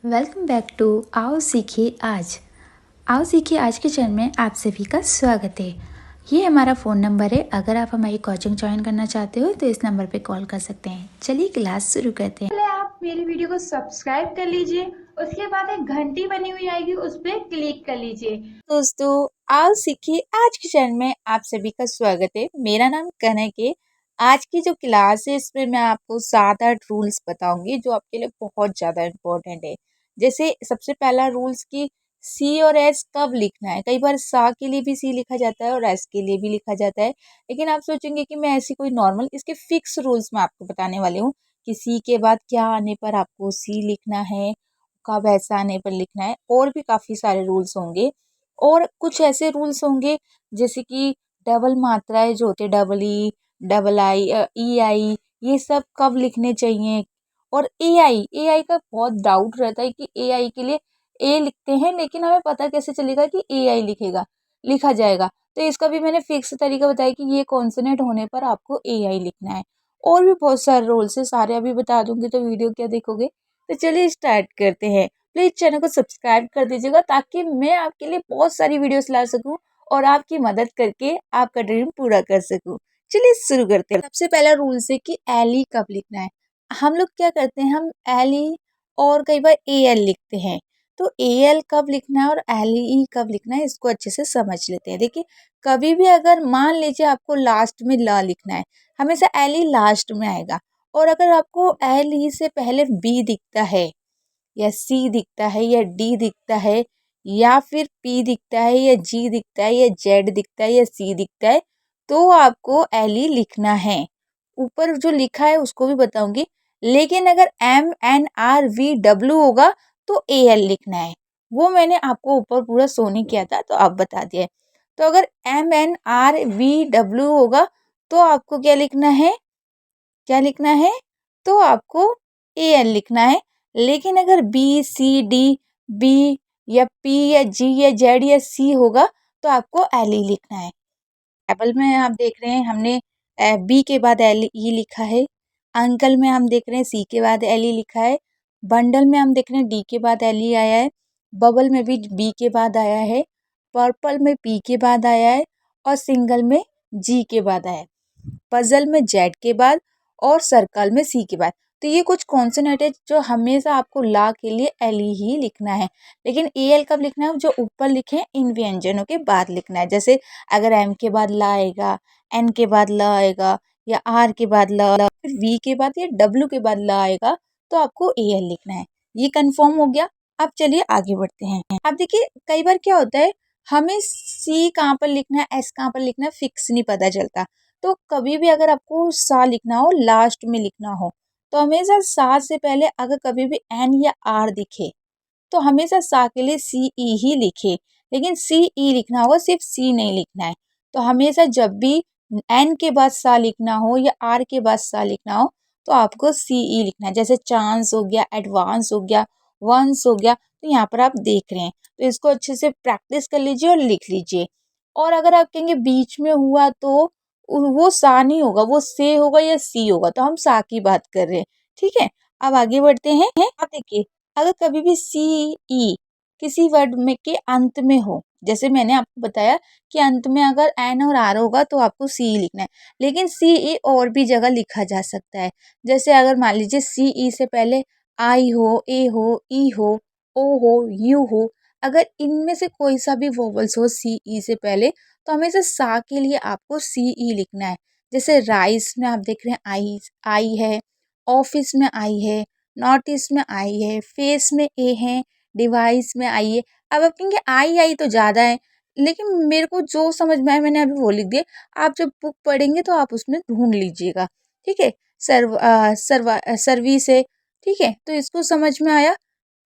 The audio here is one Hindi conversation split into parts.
वेलकम बैक टू आओ सीखिए आज। आओ सीखिए आज के चैनल में आप सभी का स्वागत है। ये हमारा फ़ोन नंबर है। अगर आप हमारी कोचिंग ज्वाइन करना चाहते हो तो इस नंबर पे कॉल कर सकते हैं। चलिए क्लास शुरू करते हैं। पहले आप मेरी वीडियो को सब्सक्राइब कर लीजिए, उसके बाद एक घंटी बनी हुई आएगी, उस पर क्लिक कर लीजिए। दोस्तों, आओ सीखिए आज के चैनल में आप सभी का स्वागत है। मेरा नाम कनक है। आज की जो क्लास है इसमें मैं आपको 7-8 रूल्स बताऊंगी जो आपके लिए बहुत ज़्यादा इम्पोर्टेंट है। जैसे सबसे पहला रूल्स कि सी और एस कब लिखना है। कई बार सा के लिए भी सी लिखा जाता है और एस के लिए भी लिखा जाता है, लेकिन आप सोचेंगे कि मैं ऐसी कोई नॉर्मल इसके फिक्स रूल्स मैं आपको बताने वाली हूँ कि सी के बाद क्या आने पर आपको सी लिखना है, कब ऐसा आने पर लिखना है, और भी काफ़ी सारे रूल्स होंगे। और कुछ ऐसे रूल्स होंगे जैसे कि डबल मात्राएं जो होते हैं, डबल ई, डबल आई, ई आई, ये सब कब लिखने चाहिए। और ए आई का बहुत डाउट रहता है कि ए आई के लिए ए लिखते हैं, लेकिन हमें पता कैसे चलेगा कि ए आई लिखा जाएगा। तो इसका भी मैंने फिक्स तरीका बताया कि ये कॉन्सोनेंट होने पर आपको ए आई लिखना है। और भी बहुत सारे रूल्स है, सारे अभी बता दूंगी तो वीडियो क्या देखोगे। तो चलिए स्टार्ट करते हैं। प्लीज़ चैनल को सब्सक्राइब कर दीजिएगा ताकि मैं आपके लिए बहुत सारी वीडियोस ला सकूं और आपकी मदद करके आपका ड्रीम पूरा कर सकूं। चलिए शुरू करते हैं। सबसे पहला रूल है कि एल ई कब लिखना है। हम लोग क्या करते हैं, हम एल ई और कई बार ए एल लिखते हैं। तो ए एल कब लिखना है और एल ई कब लिखना है इसको अच्छे से समझ लेते हैं। देखिए, कभी भी अगर मान लीजिए आपको लास्ट में ला लिखना है, हमेशा एल ई लास्ट में आएगा। और अगर आपको एल ई से पहले बी दिखता है या सी दिखता है या डी दिखता है या फिर पी दिखता है या जी दिखता है या जेड दिखता है या सी दिखता है, तो आपको एल ई लिखना है। ऊपर जो लिखा है उसको भी बताऊंगी, लेकिन अगर M N R V W होगा तो ए एल लिखना है। वो मैंने आपको ऊपर पूरा शो नहीं किया था तो अब बता दिया है। तो अगर M N R V W होगा तो आपको क्या लिखना है, तो आपको ए एल लिखना है। लेकिन अगर बी सी डी, बी या पी या जी या जेड या सी होगा तो आपको एल ई लिखना है। एप्पल में आप देख रहे हैं हमने बी के बाद एल ई लिखा है। अंकल में हम देख रहे हैं सी के बाद एल ई लिखा है। बंडल में हम देख रहे हैं डी के बाद एल ई आया है। बबल में भी बी के बाद आया है। पर्पल में पी के बाद आया है और सिंगल में जी के बाद आया है। पजल में जेड के बाद और सर्कल में सी के बाद। तो ये कुछ कॉन्सोनेंट है जो हमेशा आपको ला के लिए एल ई ही लिखना है। लेकिन ए एल कब लिखना है, जो ऊपर लिखे हैं इन व्यंजनों के बाद लिखना है। जैसे अगर एम के बाद ला आएगा, एन के बाद ला आएगा, या आर के बाद ला, फिर वी के बाद या डब्ल्यू के बाद ला आएगा, तो आपको ए एल लिखना है। ये कंफर्म हो गया। अब चलिए आगे बढ़ते हैं। अब देखिए, कई बार क्या होता है, हमें सी कहाँ पर लिखना है, एस कहाँ पर लिखना है, फिक्स नहीं पता चलता। तो कभी भी अगर आपको सा लिखना हो, लास्ट में लिखना हो, तो हमेशा सा से पहले अगर कभी भी एन या आर दिखे तो हमेशा सा के लिए सी ई ही लिखे। लेकिन सी ई लिखना होगा, सिर्फ सी नहीं लिखना है। तो हमेशा जब भी एन के बाद सा लिखना हो या आर के बाद सा लिखना हो तो आपको सी ई लिखना है। जैसे चांस हो गया, एडवांस हो गया, वंस हो गया। तो यहाँ पर आप देख रहे हैं, तो इसको अच्छे से प्रैक्टिस कर लीजिए और लिख लीजिए। और अगर आप कहेंगे बीच में हुआ तो वो सा नहीं होगा, वो से होगा या सी होगा। तो हम सा की बात कर रहे हैं, ठीक है। अब आगे बढ़ते हैं। आप देखिए, अगर कभी भी सी ई किसी वर्ड में के अंत में हो, जैसे मैंने आपको बताया कि अंत में अगर एन और आर होगा तो आपको सी ई लिखना है। लेकिन सी ई और भी जगह लिखा जा सकता है। जैसे अगर मान लीजिए सी ई से पहले आई हो, ए हो, ई हो, ओ हो, यू हो, अगर इनमें से कोई सा भी वोवल्स हो सी ई से पहले, तो हमेशा सा के लिए आपको सी ई लिखना है। जैसे राइस में आप देख रहे हैं आई आई है, ऑफिस में आई है, नोटिस में आई है, फेस में ए है, डिवाइस में आई है। अब आप कहेंगे आई आई तो ज़्यादा है, लेकिन मेरे को जो समझ में आया मैंने अभी वो लिख दिया। आप जब बुक पढ़ेंगे तो आप उसमें ढूंढ लीजिएगा, ठीक है। सर्विस है, ठीक है। तो इसको समझ में आया।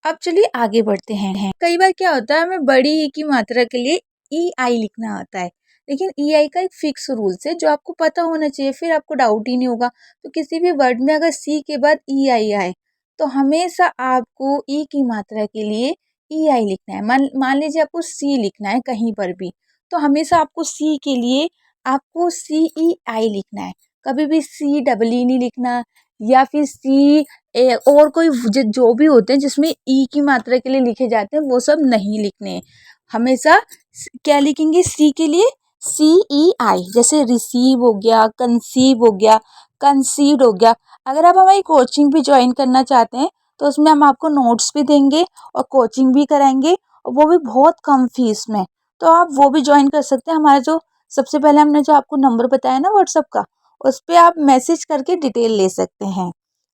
अब चलिए आगे बढ़ते हैं। कई बार क्या होता है, हमें बड़ी ई की मात्रा के लिए ई आई लिखना होता है, लेकिन ई आई का एक फिक्स रूल्स है जो आपको पता होना चाहिए, फिर आपको डाउट ही नहीं होगा। तो किसी भी वर्ड में अगर सी के बाद ई आई आए तो हमेशा आपको ई की मात्रा के लिए ई आई लिखना है। मान लीजिए आपको सी लिखना है कहीं पर भी, तो हमेशा आपको सी के लिए आपको सी ई आई लिखना है। कभी भी सी डबल ई नहीं लिखना, या फिर सी और कोई जो भी होते हैं जिसमें ई की मात्रा के लिए लिखे जाते हैं वो सब नहीं लिखने हैं। हमेशा क्या लिखेंगे? सी के लिए CEI, जैसे रिसीव हो गया, कंसीव हो गया, कंसीड हो गया। अगर आप हमारी कोचिंग भी ज्वाइन करना चाहते हैं तो उसमें हम आपको नोट्स भी देंगे और कोचिंग भी कराएंगे, और वो भी बहुत कम फीस में। तो आप वो भी ज्वाइन कर सकते हैं। हमारा जो सबसे पहले हमने जो आपको नंबर बताया ना व्हाट्सएप का, उस पर आप मैसेज करके डिटेल ले सकते हैं।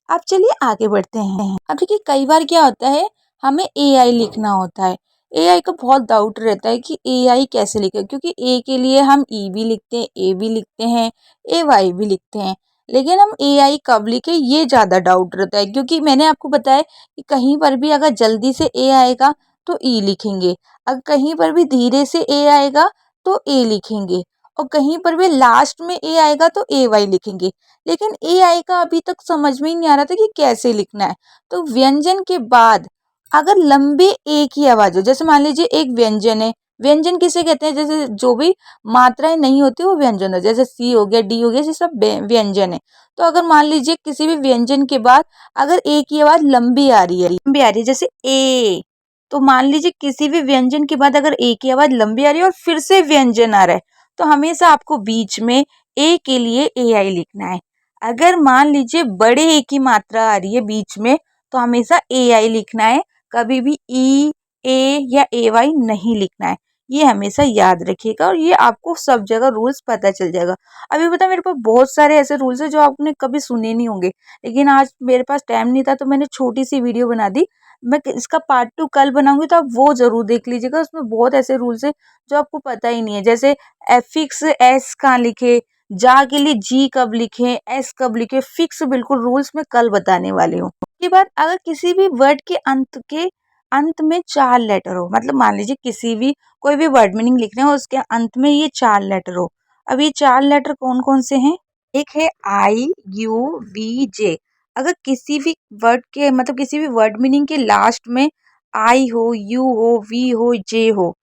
अब चलिए आगे बढ़ते हैं। अब देखिए कई बार क्या होता है, हमें AI लिखना होता है। AI का बहुत डाउट रहता है कि AI कैसे लिखे, क्योंकि A के लिए हम E भी लिखते हैं, A भी लिखते हैं, AY भी लिखते हैं, लेकिन हम AI कब लिखे ये ज़्यादा डाउट रहता है। क्योंकि मैंने आपको बताया कि कहीं पर भी अगर जल्दी से A आएगा तो E लिखेंगे, अगर कहीं पर भी धीरे से A आएगा तो A लिखेंगे, और कहीं पर भी लास्ट में A आएगा तो AY लिखेंगे। लेकिन AI का अभी तक समझ में ही नहीं आ रहा था कि कैसे लिखना है। तो व्यंजन के बाद अगर लंबे ए की आवाज हो, जैसे मान लीजिए एक व्यंजन है, व्यंजन किसे कहते हैं? जैसे जो भी मात्राएं नहीं होती वो व्यंजन है, जैसे C हो गया, D हो गया, ये सब व्यंजन है। तो अगर मान लीजिए किसी भी व्यंजन के बाद अगर ए की आवाज लंबी आ रही है, जैसे ए, तो मान लीजिए किसी भी व्यंजन के बाद अगर ए की आवाज लंबी आ रही है और फिर से व्यंजन आ रहा है, तो हमेशा आपको बीच में ए के लिए AI लिखना है। अगर मान लीजिए बड़े ए की मात्रा आ रही है बीच में, तो हमेशा AI लिखना है, कभी भी E, A या AY नहीं लिखना है। ये हमेशा याद रखिएगा, और ये आपको सब जगह रूल्स पता चल जाएगा। अभी पता मेरे पास बहुत सारे ऐसे रूल्स हैं जो आपने कभी सुने नहीं होंगे, लेकिन आज मेरे पास टाइम नहीं था तो मैंने छोटी सी वीडियो बना दी। मैं इसका पार्ट 2 कल बनाऊंगी, तो आप वो जरूर देख लीजिएगा। उसमें बहुत ऐसे रूल्स है जो आपको पता ही नहीं है, जैसे फिक्स S कहाँ लिखे, जा के लिए G कब लिखे, S कब लिखे, फिक्स बिल्कुल रूल्स मैं कल बताने वाली हूँ। उसके बाद अगर किसी भी वर्ड के अंत में 4 लेटर हो, मतलब मान लीजिए किसी भी कोई भी वर्ड मीनिंग लिख रहे हो उसके अंत में ये 4 लेटर हो। अब ये 4 लेटर कौन कौन से हैं? एक है IUVJ। अगर किसी भी वर्ड के मतलब किसी भी वर्ड मीनिंग के लास्ट में I हो, U हो, V हो, J हो,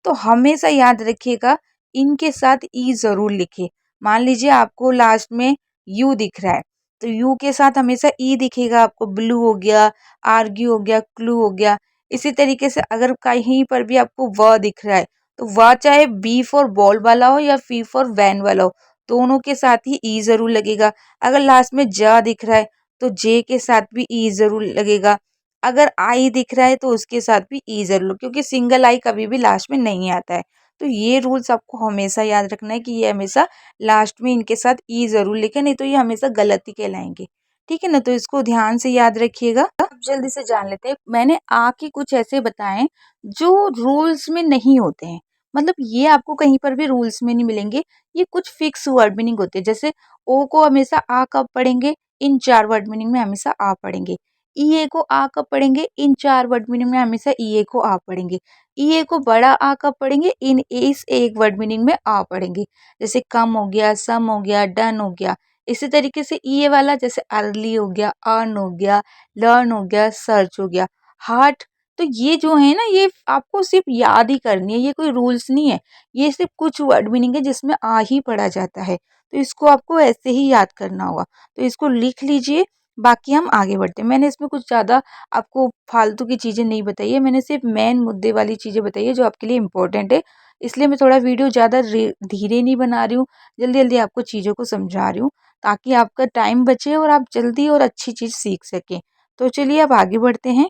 तो हमेशा याद रखिएगा इनके साथ E जरूर लिखे। मान लीजिए आपको लास्ट में U दिख रहा है, तो U के साथ हमेशा E दिखेगा आपको। ब्लू हो गया, आर्ग्यू हो गया, क्लू हो गया। इसी तरीके से अगर कहीं पर भी आपको व दिख रहा है, तो व चाहे B फॉर बॉल वाला हो या V फॉर वैन वाला हो, दोनों के साथ ही E जरूर लगेगा। अगर लास्ट में ज दिख रहा है तो J के साथ भी E जरूर लगेगा। अगर I दिख रहा है तो उसके साथ भी E जरूर, क्योंकि सिंगल I कभी भी लास्ट में नहीं आता है। तो ये रूल्स आपको हमेशा याद रखना है कि ये हमेशा लास्ट में इनके साथ ई जरूर लिखे, नहीं तो ये हमेशा गलती कहलाएंगे। ठीक है ना, तो इसको ध्यान से याद रखिएगा। अब जल्दी से जान लेते हैं। मैंने आ के कुछ ऐसे बताएं जो रूल्स में नहीं होते हैं, मतलब ये आपको कहीं पर भी रूल्स में नहीं मिलेंगे। ये कुछ फिक्स वर्ड मीनिंग होते हैं, जैसे ओ को हमेशा आ कब पढ़ेंगे, इन 4 वर्ड मीनिंग में हमेशा आ पढ़ेंगे। ईए को आ कब पढ़ेंगे, इन 4 वर्ड मीनिंग में हमेशा ईए को आ पढ़ेंगे। ईए को बड़ा आ कब पढ़ेंगे, इन इस एक वर्ड मीनिंग में आ पढ़ेंगे। जैसे कम हो गया, सम हो गया, डन हो गया। इसी तरीके से ईए वाला जैसे अर्ली हो गया, अर्न हो गया, लर्न हो गया, सर्च हो गया, हार्ट। तो ये जो है ना, ये आपको सिर्फ याद ही करनी है, ये कोई रूल्स नहीं है। ये सिर्फ कुछ वर्ड मीनिंग है जिसमें आ ही पढ़ा जाता है, तो इसको आपको ऐसे ही याद करना होगा। तो इसको लिख लीजिए, बाकी हम आगे बढ़ते हैं। मैंने इसमें कुछ ज़्यादा आपको फालतू की चीज़ें नहीं बताई है, मैंने सिर्फ मेन मुद्दे वाली चीज़ें बताई है जो आपके लिए इम्पोर्टेंट है। इसलिए मैं थोड़ा वीडियो ज़्यादा धीरे नहीं बना रही हूँ, जल्दी जल्दी आपको चीज़ों को समझा रही हूँ, ताकि आपका टाइम बचे और आप जल्दी और अच्छी चीज़ सीख सकें। तो चलिए अब आगे बढ़ते हैं।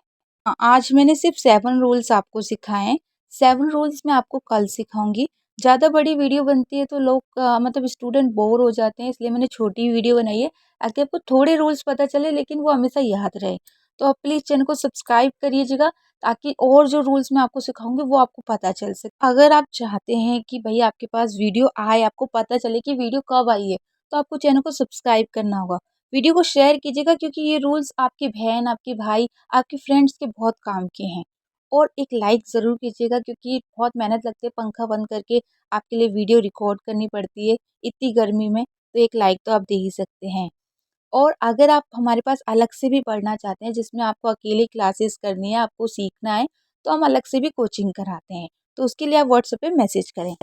आज मैंने सिर्फ 7 रूल्स आपको सिखाए हैं। 7 रूल्स मैं आपको कल सिखाऊंगी। ज़्यादा बड़ी वीडियो बनती है तो लोग मतलब स्टूडेंट बोर हो जाते हैं, इसलिए मैंने छोटी वीडियो बनाई है ताकि आपको थोड़े रूल्स पता चले लेकिन वो हमेशा याद रहे। तो आप प्लीज़ चैनल को सब्सक्राइब करिएगा, ताकि और जो रूल्स मैं आपको सिखाऊंगी वो आपको पता चल सके। अगर आप चाहते हैं कि भाई आपके पास वीडियो आए, आपको पता चले कि वीडियो कब आई है, तो आपको चैनल को सब्सक्राइब करना होगा। वीडियो को शेयर कीजिएगा, क्योंकि ये रूल्स आपकी बहन, आपके भाई, आपके फ्रेंड्स के बहुत काम के हैं। और एक लाइक ज़रूर कीजिएगा, क्योंकि बहुत मेहनत लगती है पंखा बंद करके आपके लिए वीडियो रिकॉर्ड करनी पड़ती है इतनी गर्मी में, तो एक लाइक तो आप दे ही सकते हैं। और अगर आप हमारे पास अलग से भी पढ़ना चाहते हैं, जिसमें आपको अकेले क्लासेस करनी है, आपको सीखना है, तो हम अलग से भी कोचिंग कराते हैं। तो उसके लिए आप व्हाट्सएप पे मैसेज करें।